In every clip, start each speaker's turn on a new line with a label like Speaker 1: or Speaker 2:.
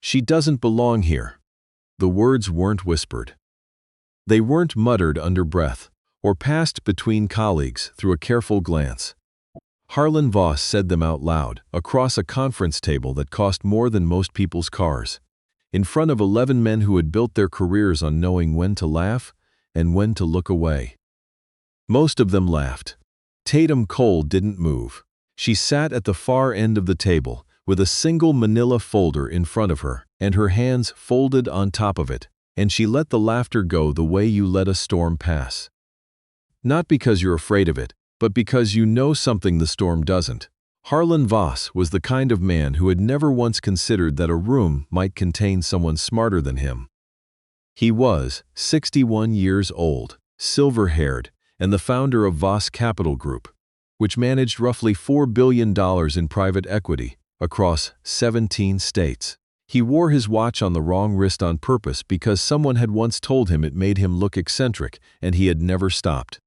Speaker 1: She doesn't belong here." The words weren't whispered. They weren't muttered under breath, or passed between colleagues through a careful glance. Harlan Voss said them out loud, across a conference table that cost more than most people's cars, in front of 11 men who had built their careers on knowing when to laugh and when to look away. Most of them laughed. Tatum Cole didn't move. She sat at the far end of the table, with a single manila folder in front of her, and her hands folded on top of it, and she let the laughter go the way you let a storm pass. Not because you're afraid of it, but because you know something the storm doesn't. Harlan Voss was the kind of man who had never once considered that a room might contain someone smarter than him. He was 61 years old, silver-haired, and the founder of Voss Capital Group, which managed roughly $4 billion in private equity across 17 states. He wore his watch on the wrong wrist on purpose because someone had once told him it made him look eccentric, and he had never stopped.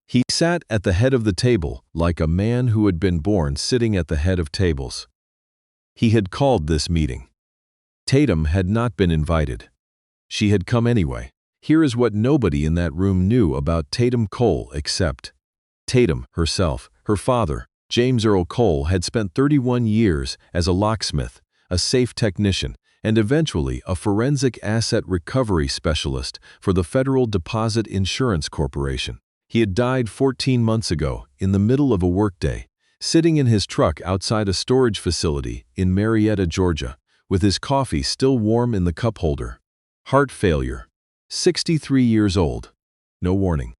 Speaker 1: He sat at the head of the table like a man who had been born sitting at the head of tables. He had called this meeting. Tatum had not been invited. She had come anyway. Here is what nobody in that room knew about Tatum Cole except Tatum herself. Her father, James Earl Cole, had spent 31 years as a locksmith, a safe technician, and eventually a forensic asset recovery specialist for the Federal Deposit Insurance Corporation. He had died 14 months ago, in the middle of a workday, sitting in his truck outside a storage facility in Marietta, Georgia, with his coffee still warm in the cup holder. Heart failure. 63 years old. No warning.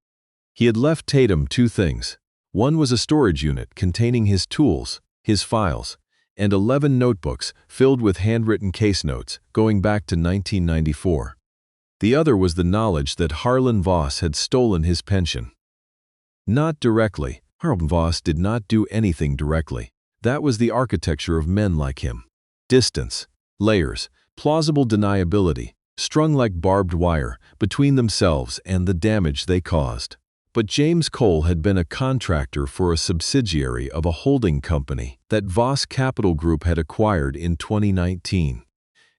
Speaker 1: He had left Tatum 2 things. One was a storage unit containing his tools, his files, and 11 notebooks filled with handwritten case notes going back to 1994. The other was the knowledge that Harlan Voss had stolen his pension. Not directly. Harlan Voss did not do anything directly. That was the architecture of men like him. Distance, layers, plausible deniability, strung like barbed wire between themselves and the damage they caused. But James Cole had been a contractor for a subsidiary of a holding company that Voss Capital Group had acquired in 2019.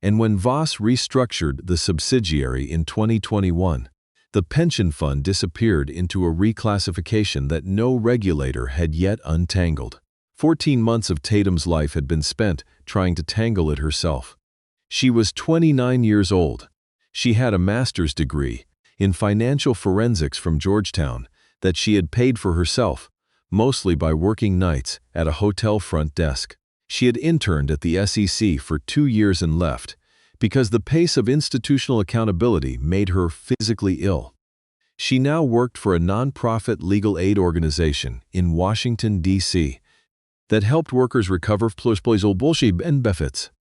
Speaker 1: And when Voss restructured the subsidiary in 2021, the pension fund disappeared into a reclassification that no regulator had yet untangled. 14 months of Tatum's life had been spent trying to tangle it herself. She was 29 years old. She had a master's degree in financial forensics from Georgetown that she had paid for herself, mostly by working nights at a hotel front desk. She had interned at the SEC for 2 years and left because the pace of institutional accountability made her physically ill. She now worked for a nonprofit legal aid organization in Washington, D.C. that helped workers recover bullshit and benefits.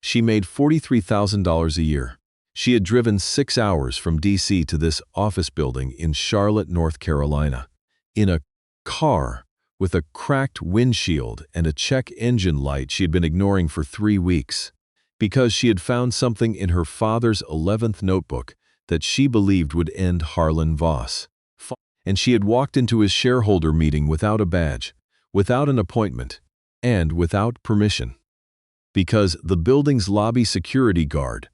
Speaker 1: She made $43,000 a year. She had driven 6 hours from D.C. to this office building in Charlotte, North Carolina, in a car with a cracked windshield and a check engine light she had been ignoring for 3 weeks, because she had found something in her father's 11th notebook that she believed would end Harlan Voss. And she had walked into his shareholder meeting without a badge, without an appointment, and without permission. Because the building's lobby security guard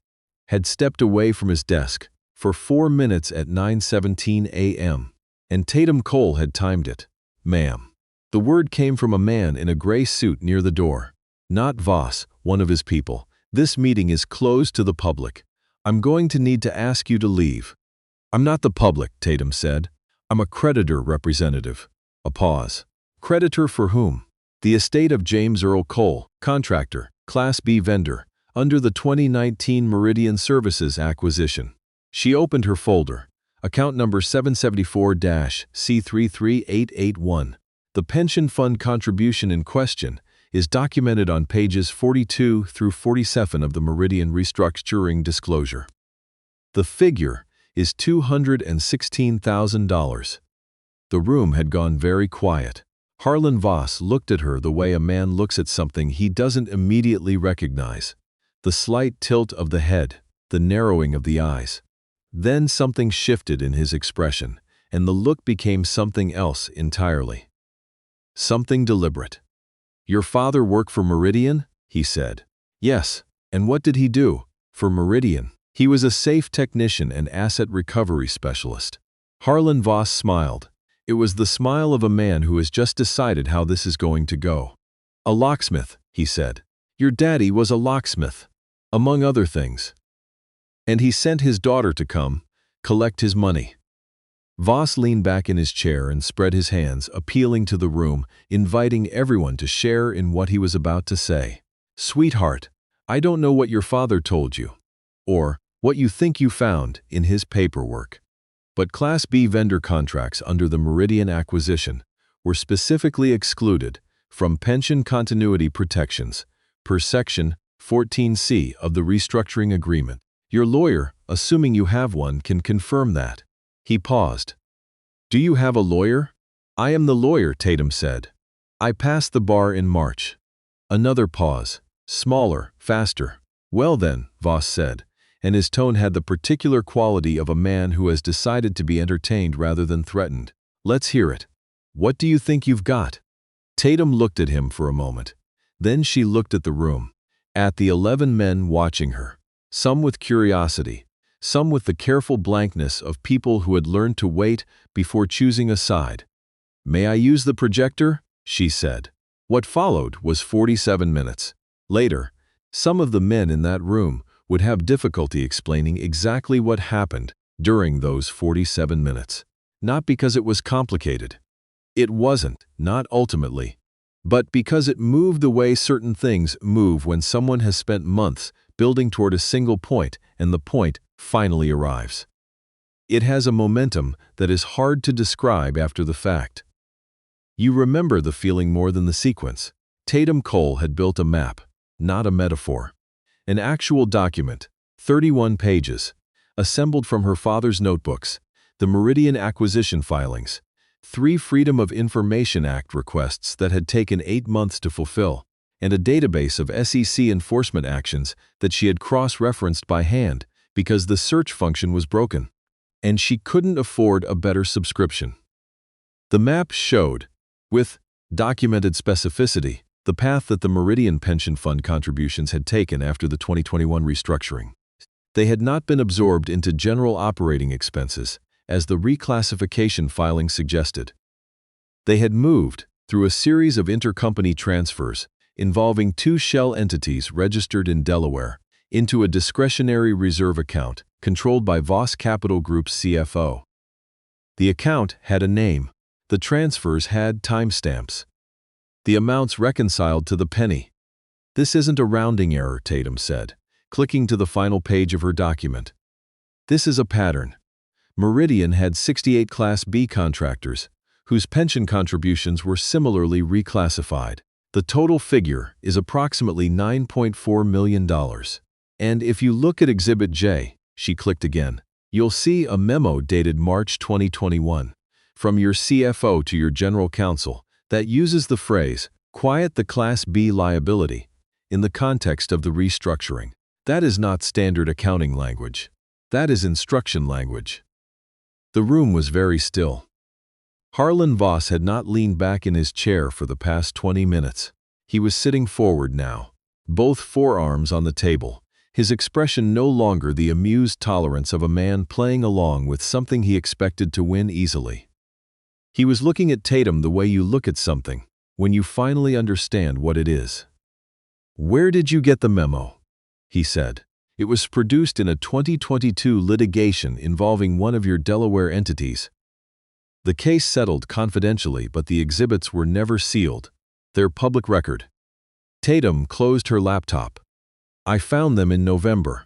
Speaker 1: had stepped away from his desk for 4 minutes at 9:17 a.m., and Tatum Cole had timed it. "Ma'am." The word came from a man in a gray suit near the door. "Not Voss, one of his people. This meeting is closed to the public. I'm going to need to ask you to leave." "I'm not the public," Tatum said. "I'm a creditor representative." A pause. Creditor for whom? The estate of James Earl Cole, contractor, Class B vendor, under the 2019 Meridian Services acquisition. She opened her folder. Account number 774-C33881. The pension fund contribution in question is documented on pages 42 through 47 of the Meridian restructuring disclosure. The figure is $216,000. The room had gone very quiet. Harlan Voss looked at her the way a man looks at something he doesn't immediately recognize. The slight tilt of the head, the narrowing of the eyes. Then something shifted in his expression, and the look became something else entirely. Something deliberate. "Your father worked for Meridian?" he said. "Yes." And what did he do? For Meridian, he was a safe technician and asset recovery specialist. Harlan Voss smiled. It was the smile of a man who has just decided how this is going to go. A locksmith, he said. Your daddy was a locksmith, among other things. And he sent his daughter to come, collect his money. Voss leaned back in his chair and spread his hands, appealing to the room, inviting everyone to share in what he was about to say. Sweetheart, I don't know what your father told you, or what you think you found in his paperwork. But Class B vendor contracts under the Meridian acquisition were specifically excluded from pension continuity protections per Section 14C of the restructuring agreement. Your lawyer, assuming you have one, can confirm that. He paused. Do you have a lawyer? I am the lawyer, Tatum said. I passed the bar in March. Another pause. Smaller, faster. Well then, Voss said, and his tone had the particular quality of a man who has decided to be entertained rather than threatened. Let's hear it. What do you think you've got? Tatum looked at him for a moment. Then she looked at the room, at the 11 men watching her, some with curiosity, some with the careful blankness of people who had learned to wait before choosing a side. May I use the projector? She said. What followed was 47 minutes. Later, some of the men in that room would have difficulty explaining exactly what happened during those 47 minutes. Not because it was complicated. It wasn't, not ultimately. But because it moved the way certain things move when someone has spent months building toward a single point and the point finally arrives. It has a momentum that is hard to describe after the fact. You remember the feeling more than the sequence. Tatum Cole had built a map, not a metaphor. An actual document, 31 pages, assembled from her father's notebooks, the Meridian acquisition filings, 3 Freedom of Information Act requests that had taken 8 months to fulfill, and a database of SEC enforcement actions that she had cross-referenced by hand because the search function was broken, and she couldn't afford a better subscription. The map showed, with documented specificity, the path that the Meridian pension fund contributions had taken after the 2021 restructuring. They had not been absorbed into general operating expenses, as the reclassification filing suggested. They had moved, through a series of intercompany transfers involving 2 shell entities registered in Delaware, into a discretionary reserve account controlled by Voss Capital Group's CFO. The account had a name. The transfers had timestamps. The amounts reconciled to the penny. This isn't a rounding error, Tatum said, clicking to the final page of her document. This is a pattern. Meridian had 68 Class B contractors, whose pension contributions were similarly reclassified. The total figure is approximately $9.4 million. And if you look at Exhibit J, she clicked again, you'll see a memo dated March 2021, from your CFO to your general counsel, that uses the phrase, quiet the Class B liability, in the context of the restructuring. That is not standard accounting language. That is instruction language. The room was very still. Harlan Voss had not leaned back in his chair for the past 20 minutes. He was sitting forward now, both forearms on the table, his expression no longer the amused tolerance of a man playing along with something he expected to win easily. He was looking at Tatum the way you look at something, when you finally understand what it is. Where did you get the memo? He said. It was produced in a 2022 litigation involving one of your Delaware entities. The case settled confidentially, but the exhibits were never sealed. They're public record. Tatum closed her laptop. I found them in November.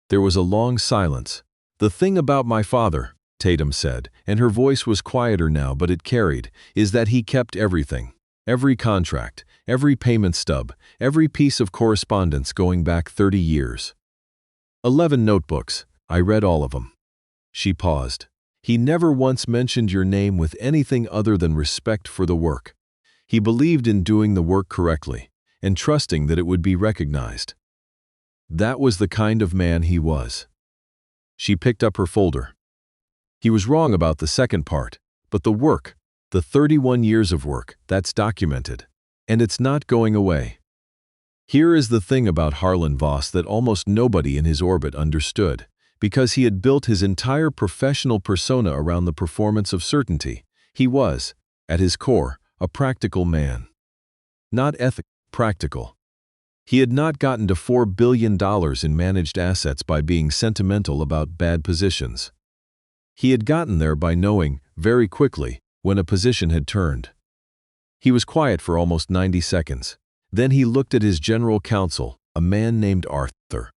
Speaker 1: There was a long silence. The thing about my father, Tatum said, and her voice was quieter now but it carried, is that he kept everything. Every contract, every payment stub, every piece of correspondence going back 30 years. 11 notebooks. I read all of them. She paused. He never once mentioned your name with anything other than respect for the work. He believed in doing the work correctly and trusting that it would be recognized. That was the kind of man he was. She picked up her folder. He was wrong about the second part, but the work, the 31 years of work, that's documented. And it's not going away. Here is the thing about Harlan Voss that almost nobody in his orbit understood, because he had built his entire professional persona around the performance of certainty. He was, at his core, a practical man. Not ethical, practical. He had not gotten to $4 billion in managed assets by being sentimental about bad positions. He had gotten there by knowing, very quickly, when a position had turned. He was quiet for almost 90 seconds. Then he looked at his general counsel, a man named Arthur.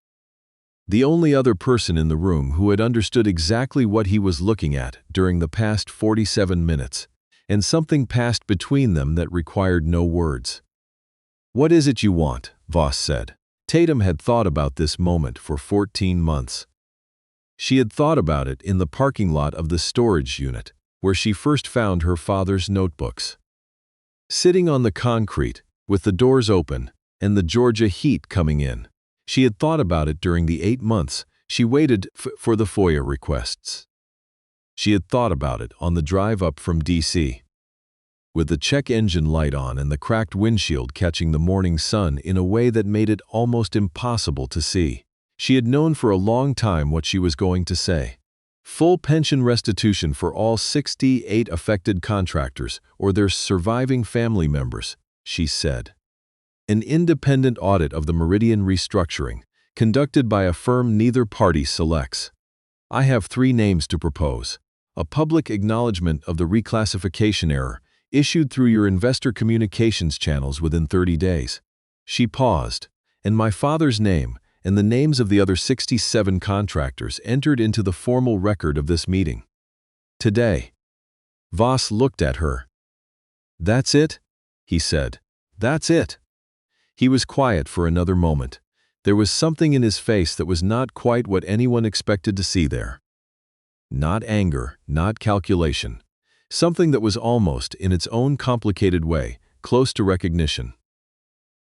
Speaker 1: The only other person in the room who had understood exactly what he was looking at during the past 47 minutes, and something passed between them that required no words. "What is it you want?" Voss said. Tatum had thought about this moment for 14 months. She had thought about it in the parking lot of the storage unit, where she first found her father's notebooks. Sitting on the concrete, with the doors open, and the Georgia heat coming in, she had thought about it during the 8 months she waited for the FOIA requests. She had thought about it on the drive up from D.C. with the check engine light on and the cracked windshield catching the morning sun in a way that made it almost impossible to see. She had known for a long time what she was going to say. Full pension restitution for all 68 affected contractors or their surviving family members, she said. An independent audit of the Meridian restructuring, conducted by a firm neither party selects. I have 3 names to propose. A public acknowledgement of the reclassification error, issued through your investor communications channels within 30 days. She paused, and my father's name and the names of the other 67 contractors entered into the formal record of this meeting. Today. Voss looked at her. "That's it?" he said. "That's it." He was quiet for another moment. There was something in his face that was not quite what anyone expected to see there. Not anger, not calculation. Something that was almost, in its own complicated way, close to recognition.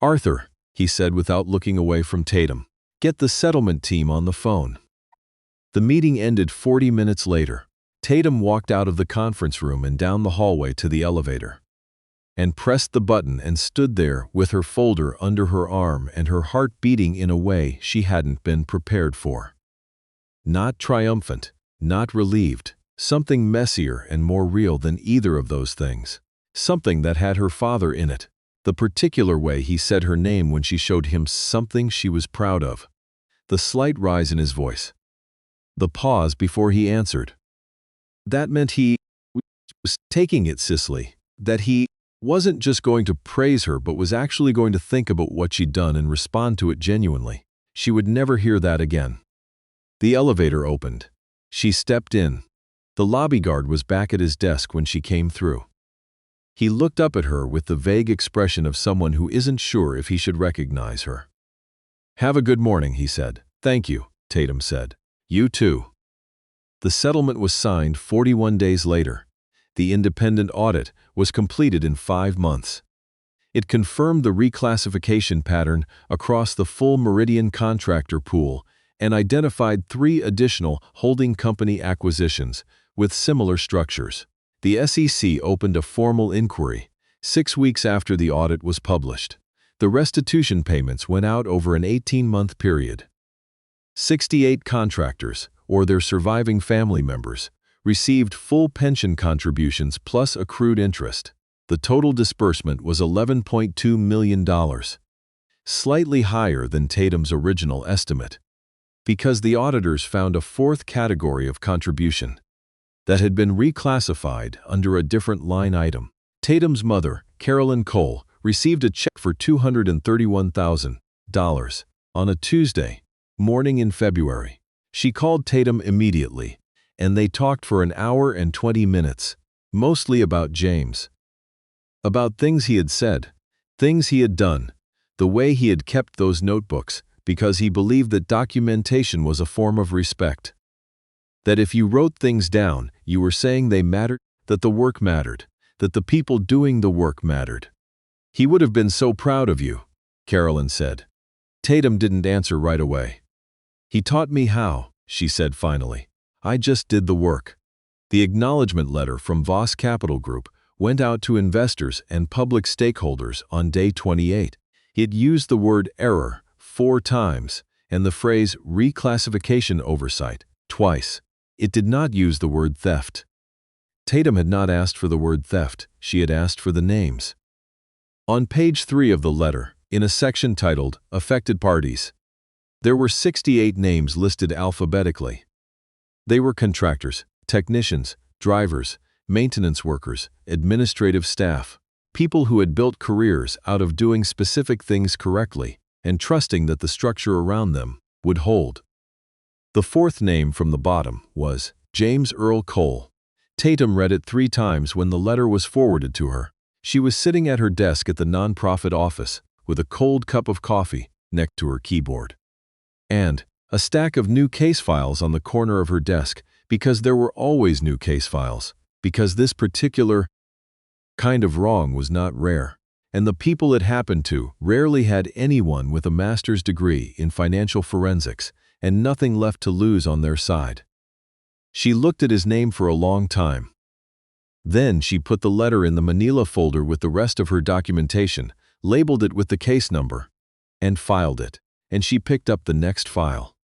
Speaker 1: "Arthur," he said without looking away from Tatum, "get the settlement team on the phone." The meeting ended 40 minutes later. Tatum walked out of the conference room and down the hallway to the elevator, and pressed the button and stood there with her folder under her arm and her heart beating in a way she hadn't been prepared for. Not triumphant, not relieved, something messier and more real than either of those things. Something that had her father in it. The particular way he said her name when she showed him something she was proud of. The slight rise in his voice. The pause before he answered. That meant he was taking it, Cicely. That he wasn't just going to praise her but was actually going to think about what she'd done and respond to it genuinely. She would never hear that again. The elevator opened. She stepped in. The lobby guard was back at his desk when she came through. He looked up at her with the vague expression of someone who isn't sure if he should recognize her. "Have a good morning," he said. "Thank you," Tatum said. "You too." The settlement was signed 41 days later. The independent audit was completed in 5 months. It confirmed the reclassification pattern across the full Meridian contractor pool and identified 3 additional holding company acquisitions with similar structures. The SEC opened a formal inquiry 6 weeks after the audit was published. The restitution payments went out over an 18-month period. 68 contractors, or their surviving family members, received full pension contributions plus accrued interest. The total disbursement was $11.2 million, slightly higher than Tatum's original estimate, because the auditors found a 4th category of contribution that had been reclassified under a different line item. Tatum's mother, Tatum Cole, received a check for $231,000 on a Tuesday morning in February. She called Tatum immediately, and they talked for an hour and 20 minutes, mostly about James. About things he had said, things he had done, the way he had kept those notebooks, because he believed that documentation was a form of respect. That if you wrote things down, you were saying they mattered, that the work mattered, that the people doing the work mattered. "He would have been so proud of you," Carolyn said. Tatum didn't answer right away. "He taught me how," she said finally. "I just did the work." The acknowledgement letter from Voss Capital Group went out to investors and public stakeholders on day 28. He had used the word error 4 times and the phrase reclassification oversight twice. It did not use the word theft. Tatum had not asked for the word theft, she had asked for the names. On page 3 of the letter, in a section titled Affected Parties, there were 68 names listed alphabetically. They were contractors, technicians, drivers, maintenance workers, administrative staff, people who had built careers out of doing specific things correctly and trusting that the structure around them would hold. The 4th name from the bottom was James Earl Cole. Tatum read it 3 times when the letter was forwarded to her. She was sitting at her desk at the nonprofit office with a cold cup of coffee next to her keyboard. And a stack of new case files on the corner of her desk, because there were always new case files, because this particular kind of wrong was not rare, and the people it happened to rarely had anyone with a master's degree in financial forensics and nothing left to lose on their side. She looked at his name for a long time. Then she put the letter in the manila folder with the rest of her documentation, labeled it with the case number, and filed it, and she picked up the next file.